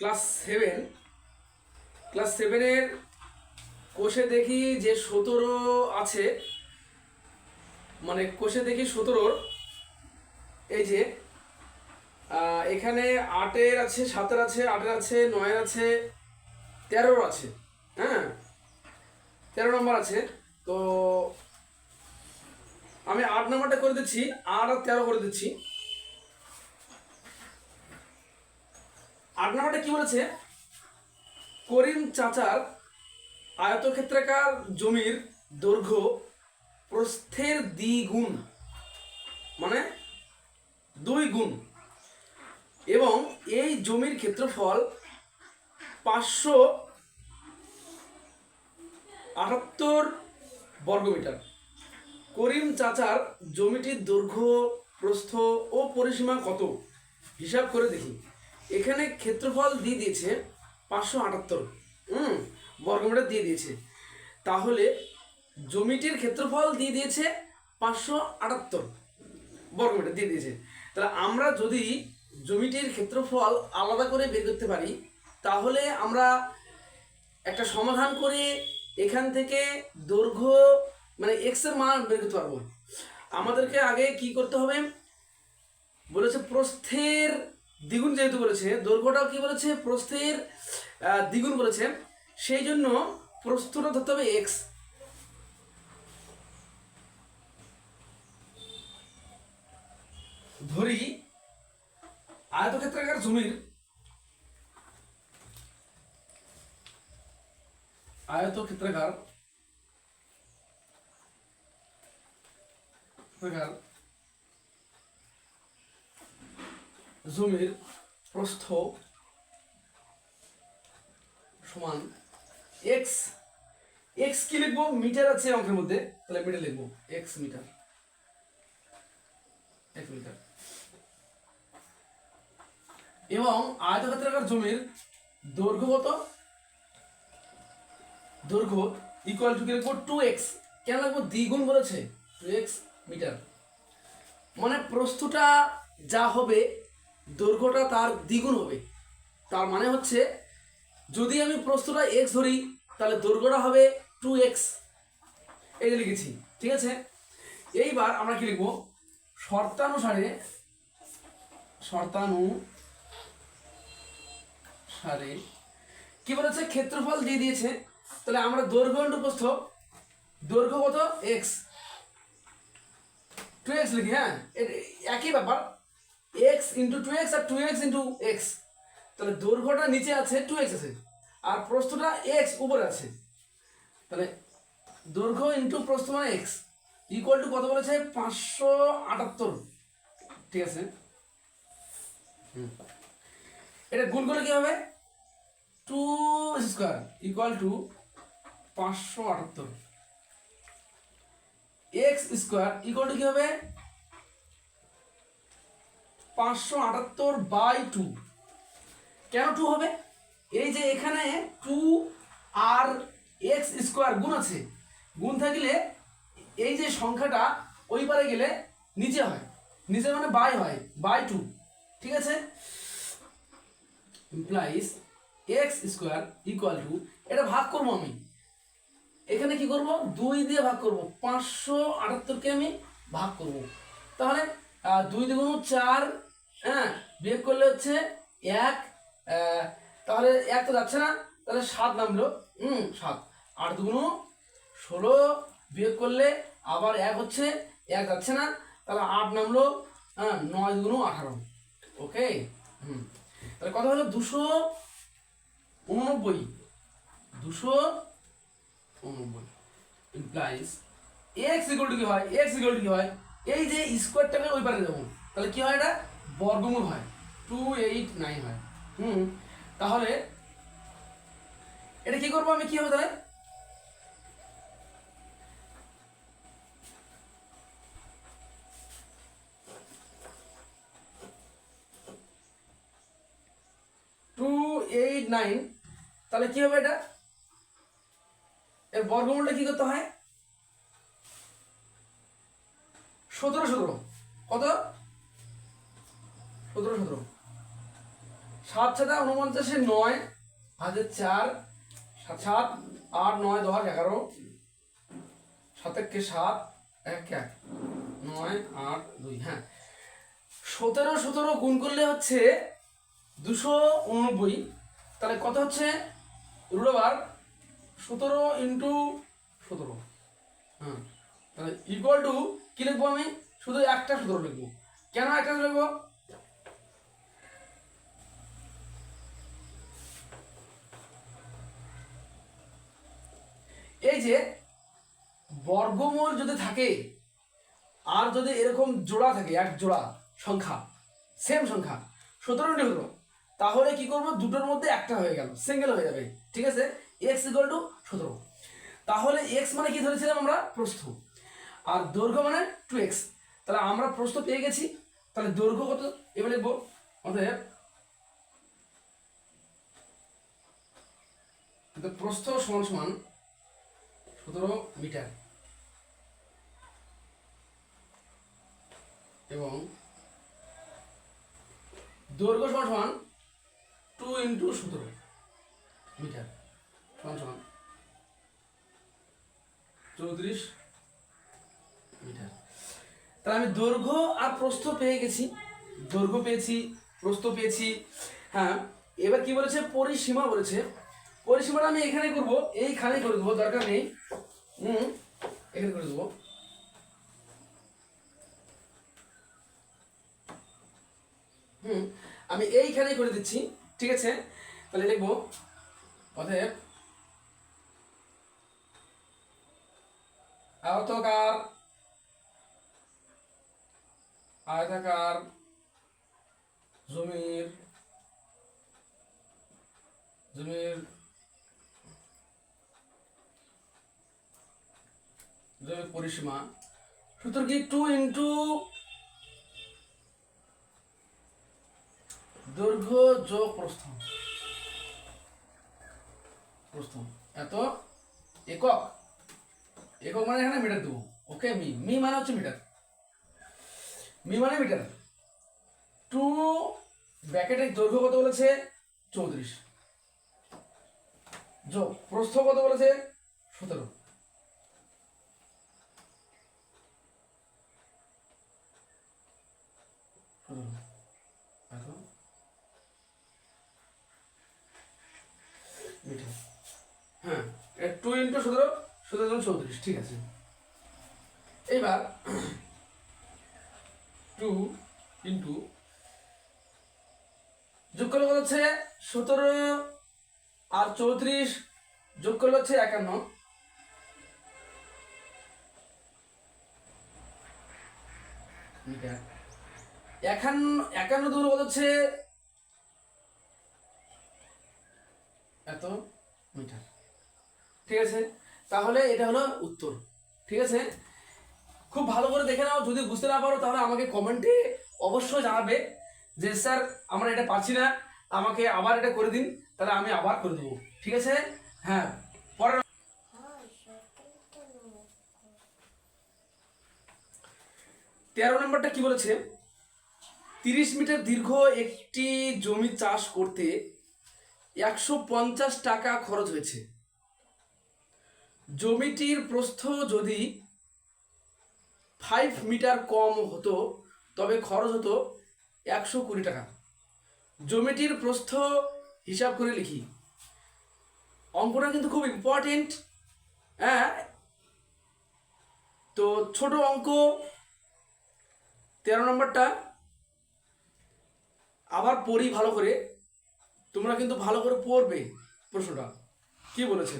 Class সেভেনের কোষে দেখি যে 17 আছে, মানে কোষে দেখি 17 এই যে এখানে 8-এর আছে, 7-এর আছে, 8-এর আছে, 9-এর আছে, 13-র আছে। হ্যাঁ, 13 নম্বর আছে। তো আমি 8 নম্বরটা করে দিচ্ছি, 8 আর 13 করে দিচ্ছি। 8 নম্বরটা কি বলেছে? করিম চাচার আয়তক্ষেত্রাকার জমির দৈর্ঘ্য প্রস্থের দ্বিগুণ, মানে 2 গুণ, এবং এই জমির ক্ষেত্রফল 578 বর্গমিটার। করিম চাচার জমিটির দৈর্ঘ্য, প্রস্থ ও পরিসীমা কত হিসাব করে দেখি। এখানে ক্ষেত্রফল দিয়ে দিয়েছে 578 বর্গমিটার দিয়ে দিয়েছে, তাহলে জমিটির ক্ষেত্রফল দিয়ে দিয়েছে 578 বর্গমিটার দিয়ে দিয়েছে। তাহলে আমরা যদি জমিটির ক্ষেত্রফল আলাদা করে বের করতে পারি, তাহলে আমরা একটা সমাধান করে এখান থেকে দৈর্ঘ্য মানে এক্স এর মান বের করতে পারবো। আমাদেরকে আগে কি করতে হবে বলেছে, প্রস্থের দ্বিগুণ, যেহেতু বলেছে দৈর্ঘ্যটাও কি বলেছে প্রস্থের দ্বিগুণ বলেছে, সেই জন্য প্রস্থটা ধরতে হবে এক্স। ধরি আয়তক্ষেত্রাকার জমির জমির প্রস্থ সমান এক্স। এক্স কি লিখবো? মিটার আছে অঙ্কের মধ্যে, তাহলে মিটার লিখবো, এক্স মিটার, এক মিটার। এবং আয়তক্ষেত্রাকার জমির দৈর্ঘ্য কত? দৈর্ঘ্য ইকুয়াল টু কি লিখবো? 2x। কেন লিখবো? দ্বিগুণ বলেছে, 2x মিটার। মানে প্রস্থটা যা হবে দৈর্ঘ্যটা তার দ্বিগুণ হবে। তার মানে হচ্ছে যদি আমি প্রস্থটা x ধরি, তাহলে দৈর্ঘ্যটা হবে 2x। এই যে লিখেছি, ঠিক আছে। এইবার আমরা কি লিখবো? শর্তানুসারে কি বলেছে? ক্ষেত্রফল দিয়ে দিয়েছে, তাহলে আমরা দৈর্ঘ্য ইন্টু প্রস্থ, দৈর্ঘ্য কত? x, 2x লিখি। হ্যাঁ, একই ব্যাপার, x ইন্টু 2x আর 2x ইন্টু x। তাহলে দৈর্ঘ্যটা নিচে আছে, 2x আছে, আর প্রস্থটা x উপরে আছে। তাহলে দৈর্ঘ্য ইন্টু প্রস্থ মানে x ইকুয়াল টু কত বলেছে? 578। ঠিক আছে, এটা গুণ করলে কি হবে? 2 square equal to 578, x square equal to কি হবে? 578/2। কেন 2 হবে? এই যে এখানে 2 আর এক্স স্কোয়ার গুণ আছে, গুণ থাকলে এই যে সংখ্যাটা ওই পারে গেলে নিচে হয়, নিচে মানে বাই হয়, /2। ঠিক আছে, implies x square equal to, এটা ভাগ করবো আমি, এখানে কি করব? 2 দিয়ে ভাগ করব, 578কে আমি ভাগ করব। তাহলে 2 × 4, হ্যাঁ, বিয়োগ করলে হচ্ছে 1, তাহলে 1 তো যাচ্ছে না, তাহলে 7 নামলো, 7। 8 × 2 = 16, বিয়োগ করলে আবার 1 হচ্ছে, 1 যাচ্ছে না, তাহলে 8 নামলো, 9 × 18। ওকে, তাহলে কত হলো? 289 ইমপ্লাইজ x ইকুয়াল টু কি হয়? x ইকুয়াল টু কি হয়? এই যে স্কোয়ারটাকে ওই পারে দেবো, তাহলে কি হয়? এটা বর্গমূল হয়, 289 হয়। তাহলে এটা কি করবো আমি? কি হবে তাহলে? তাহলে কি হবে? এটা এর বর্গমূলটা কি করতে হয়? 17 কত? 17 সাত সাতা 49, 9 ভাজে 4, 7 8 9 10 11, 7 1 7 1 1 9 8 2, হ্যাঁ 17 17 গুণ করলে হচ্ছে 289। তাহলে কত হচ্ছে রুট ওভার 17 ইন্টু 17, হ্যাঁ তাহলে ইকুয়াল টু কি লিখবো, আমি শুধু একটা 17 লিখবো। কেন একটা লিখবো, এই যে বর্গমূল যদি থাকে আর যদি এরকম জোড়া থাকে, এক জোড়া সংখ্যা, সেম সংখ্যা 17 ইন্টু 17, তাহলে কি করবো, দুটোর মধ্যে একটা হয়ে গেল, সিঙ্গেল হয়ে যাবে, ঠিক আছে। এক্স ইকুয়াল টু 17, তাহলে এক্স মানে কি ধরেছিলাম আমরা, প্রস্থ, আর দৈর্ঘ্য মানে 2x। তাহলে আমরা প্রস্থ পেয়ে গেছি, তাহলে দৈর্ঘ্য কত এবার লিখবো, অতএব প্রস্থ সমান সমান 17 মিটার এবং দৈর্ঘ্য সমান সমান 2 ইন্টু 17 মিটার সমান সমান 34 মিটার। তাহলে আমি দৈর্ঘ্য আর প্রস্থ পেয়ে গেছি, দৈর্ঘ্য পেয়েছি, প্রস্থ পেয়েছি। হ্যাঁ এবার কি বলেছে, পরিসীমা বলেছে। পরিসীমাটা আমি এখানে করব, এইখানে করে দেবো, দরকার নেই, এখানে করে দেবো। আমি এইখানেই করে দিচ্ছি, ঠিক আছে। তাহলে লিখবো অতএব আয়তাকার আয়তাকার জমির পরিসীমা সূত্র কি, 2 ইন্টু দৈর্ঘ্য যোগ প্রস্থ, এত একক, একক মানে এখানে মিটার দেবো, ওকে। মি মানে হচ্ছে মিটার, মি মানে মিটার। 2 ব্র্যাকেটের দৈর্ঘ্য কত বলেছে, 34, যোগ প্রস্থ কত বলেছে, 17, মিটার। হ্যাঁ 2 ইন্টু 17, 17 34, ঠিক আছে। এবার 2 ইন্টু যোগ করলে কত হচ্ছে, 17 আর 34 যোগ করলে হচ্ছে 51 মিটার। 51 দূর কত হচ্ছে, এত মিটার, ঠিক আছে। তাহলে এটা হলো উত্তর, ঠিক আছে। খুব ভালো করে দেখে নাও, যদি বুঝতে না পারো তাহলে আমাকে কমেন্টে অবশ্যই জানাবে যে স্যার আমরা এটা পারছি না, আমাকে আবার এটা করে দিন, তাহলে আমি আবার করে দেবো, ঠিক আছে। হ্যাঁ পরের 13 নম্বরটা কি বলেছে, 30 মিটার দীর্ঘ একটি জমি চাষ করতে 150 টাকা খরচ হয়েছে। জমিটির প্রস্থ যদি 5 মিটার কম হতো তবে খরচ হতো 120 টাকা। জমিটির প্রস্থ হিসাব করে লিখি। অঙ্কটা কিন্তু খুব ইম্পর্টেন্ট, হ্যাঁ। তো ছোট অঙ্ক 13 নম্বরটা আবার পড়ি ভালো করে, তোমরা কিন্তু ভালো করে পড়বে। প্রশ্নটা কি বলেছে,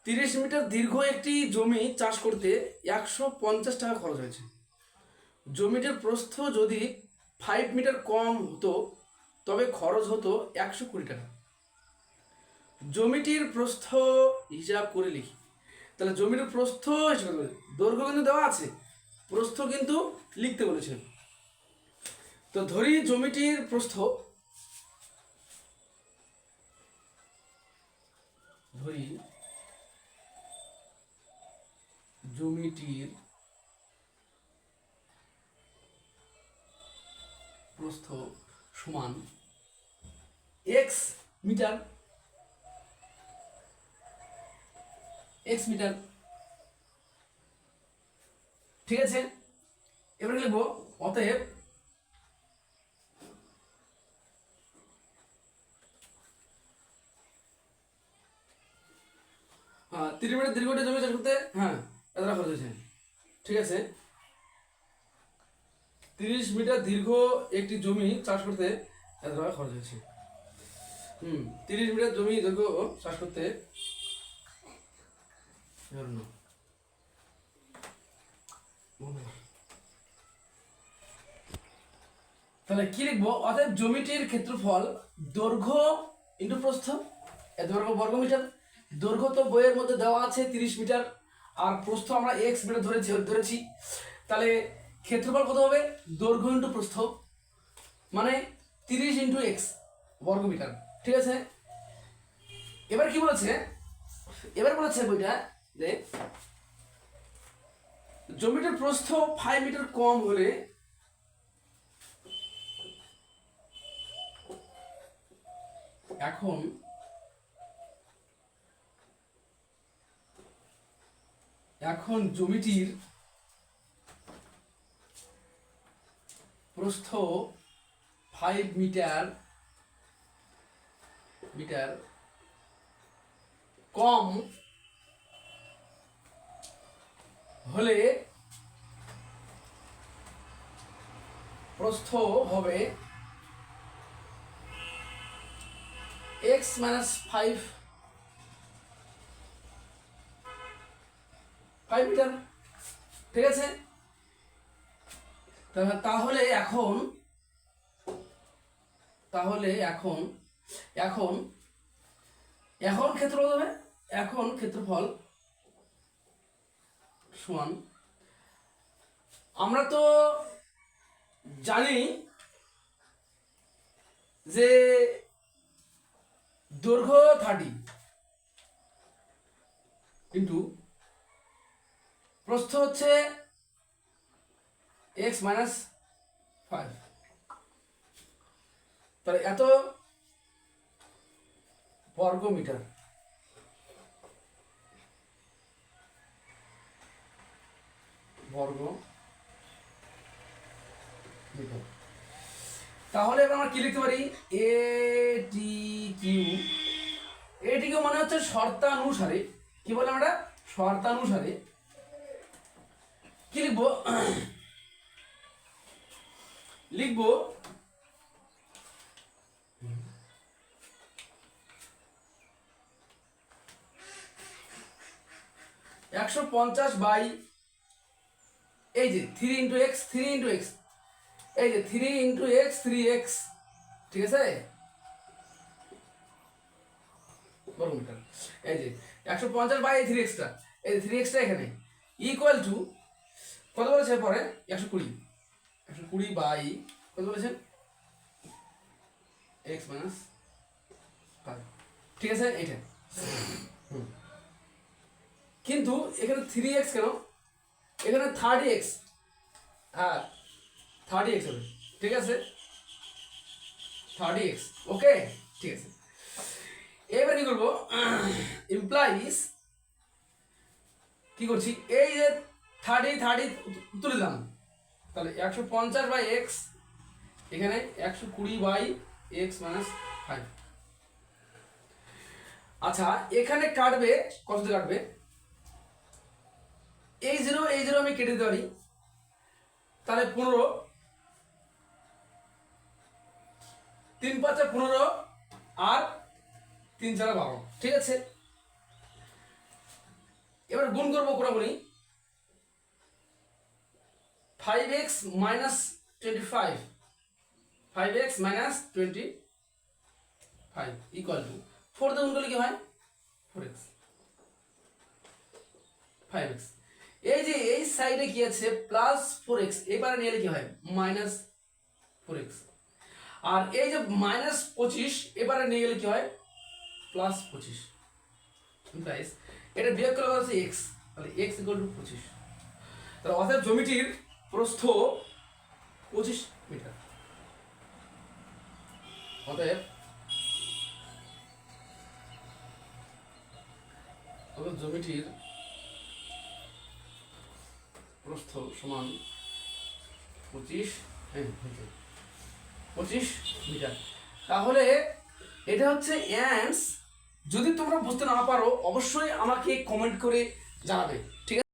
30 মিটার দীর্ঘ একটি জমি চাষ করতে 150 টাকা খরচ হয়েছে। জমিটির প্রস্থ যদি 5 মিটার কম হতো তবে খরচ হতো 120 টাকা। জমিটির প্রস্থ হিসাব করে লিখি। তাহলে জমিটির প্রস্থ হিসাব করে, দৈর্ঘ্য কিন্তু দেওয়া আছে, প্রস্থ কিন্তু লিখতে বলেছে। তো ধরি জমিটির প্রস্থ, ধরি জমিটির প্রস্থ সমান এক্স মিটার, এক্স মিটার, ঠিক আছে। এবার লিখবো অতএব হ্যাঁ 30 মিটার দীর্ঘটি জমি চাষ করতে হ্যাঁ এত টাকা খরচ হয়েছে, ঠিক আছে। 30 মিটার দীর্ঘ একটি জমি চাষ করতে এত টাকা খরচ হয়েছে। 30 মিটার জমি দীর্ঘ চাষ করতে তাহলে কি লিখবো? অতএব জমিটির ক্ষেত্রফল দৈর্ঘ্য ইন্টু প্রস্থ এত বর্গ মিটার। দৈর্ঘ্য তো বইয়ের মধ্যে দেওয়া আছে 30 মিটার, আর প্রস্থ আমরা এক্স মিটার ধরেছি। তাহলে ক্ষেত্রফল কত হবে? দৈর্ঘ্য ইন্টু প্রস্থ, মানে 30 ইন্টু এক্স বর্গ মিটার, ঠিক আছে। এবার কি বলেছে? এবার বলেছে বইটা যে জমিটির প্রস্থ 5 মিটার কম হলে এখন জমিটির প্রস্থ 5 মিটার কম হলে প্রস্থ হবে x minus 5 মিটার, ঠিক আছে। তাহলে এখন ক্ষেত্রফল হবে, এখন ক্ষেত্রফল সমান, আমরা তো জানি যে দৈর্ঘ্য 30 কিন্তু প্রস্থ হচ্ছে x minus 5, তাহলে এত বর্গ মিটার। তাহলে এবার আমরা কি লিখতে পারি? এটিকিউ মানে হচ্ছে শর্তানুসারে, কি বলে আমরা? শর্তানুসারে কি লিখবো? লিখবো 150 বাই এই যে 3 ইন্টু এক্স, এই যে 3 ইন্টু এক্স 3x, ঠিক আছে, বর্গ মিটার। এই যে 150 বাই 3x টা, এই যে 3x টা এখানে ইকুয়াল টু কত বলেছে পরে? 120 বাই কত বলেছেন? x মাইনাস 5, ঠিক আছে এইটা। কিন্তু এখানে 3x কেন? এখানে 30x, হ্যাঁ 30x হবে, ঠিক আছে, 30x, ওকে, ঠিক আছে। এবার কি করবো? ইমপ্লাইজ কি করছি? এই যে 30 তুলে দিলাম, তাহলে 150 বাই x, এখানে 120 বাই x মাইনাস 5। আচ্ছা এখানে কাটবে, কততে কাটবে? এই জিরো আমি কেটে দিতে পারি, তাহলে 15, 3 5 15 আর 3 4 12, ঠিক আছে। এবার গুণ করবো কোনাগুনি, 5x minus 25 ইকুয়াল টু 4 দিয়ে গুণ করলে কি হয়? 4x 5x। এই যে এই সাইডে কি আছে? প্লাস 4x, এবারে নিয়ে কি হয়? Minus 4x। আর এই যে মাইনাস 25 এবারে নিয়ে গেলে কি হয়? প্লাস 25। গাইস এটা বিয়োগ করলে হচ্ছে x, তাহলে x ইকুয়াল টু 25। তাহলে অতএব জমিটির প্রস্থ 25 মিটার। অতএব জমিটির প্রস্থ সমান 25 মিটার। তাহলে এটা হচ্ছে অ্যান্স। যদি তোমরা বুঝতে না পারো অবশ্যই আমাকে কমেন্ট করে জানাবে, ঠিক আছে?